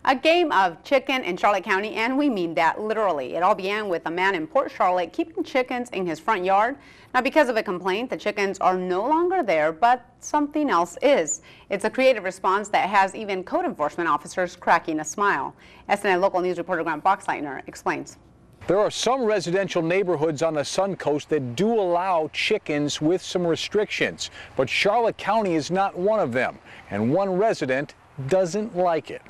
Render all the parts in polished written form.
A game of chicken in Charlotte County, and we mean that literally. It all began with a man in Port Charlotte keeping chickens in his front yard. Now, because of a complaint, the chickens are no longer there, but something else is. It's a creative response that has even code enforcement officers cracking a smile. SNN local news reporter Boxleitner explains. There are some residential neighborhoods on the Suncoast that do allow chickens with some restrictions, but Charlotte County is not one of them, and one resident doesn't like it.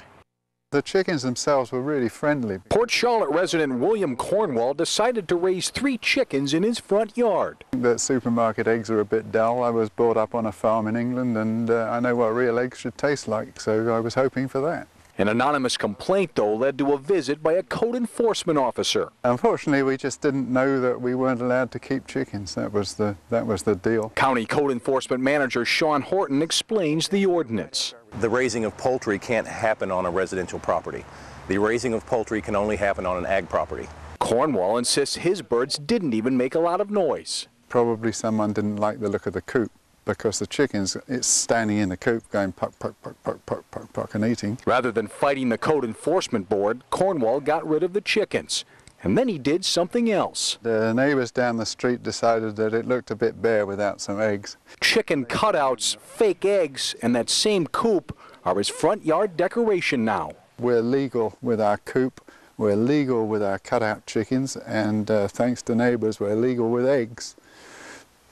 The chickens themselves were really friendly. Port Charlotte resident William Cornwall decided to raise 3 chickens in his front yard. The supermarket eggs are a bit dull. I was brought up on a farm in England, and I know what real eggs should taste like, so I was hoping for that. An anonymous complaint, though, led to a visit by a code enforcement officer. Unfortunately, we just didn't know that we weren't allowed to keep chickens. That was the deal. County Code Enforcement Manager Sean Horton explains the ordinance. The raising of poultry can't happen on a residential property. The raising of poultry can only happen on an ag property. Cornwall insists his birds didn't even make a lot of noise. Probably someone didn't like the look of the coop, because the chickens, it's standing in the coop going puck, puck, puck, puck, puck, puck, puck, and eating. Rather than fighting the Code Enforcement Board, Cornwall got rid of the chickens. And then he did something else. The neighbors down the street decided that it looked a bit bare without some eggs. Chicken cutouts, fake eggs, and that same coop are his front yard decoration now. We're legal with our coop, we're legal with our cutout chickens, and thanks to neighbors, we're legal with eggs.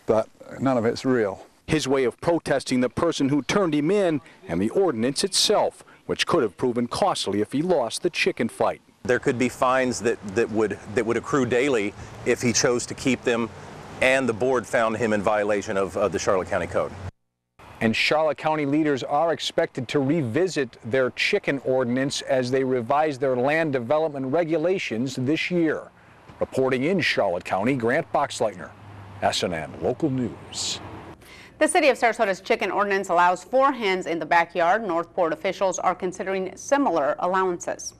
But none of it's real. His way of protesting the person who turned him in and the ordinance itself, which could have proven costly if he lost the chicken fight. There could be fines that would accrue daily if he chose to keep them, and the board found him in violation of the Charlotte County Code. And Charlotte County leaders are expected to revisit their chicken ordinance as they revise their land development regulations this year. Reporting in Charlotte County, Boxleitner, SNN Local News. The city of Sarasota's chicken ordinance allows 4 hens in the backyard. Northport officials are considering similar allowances.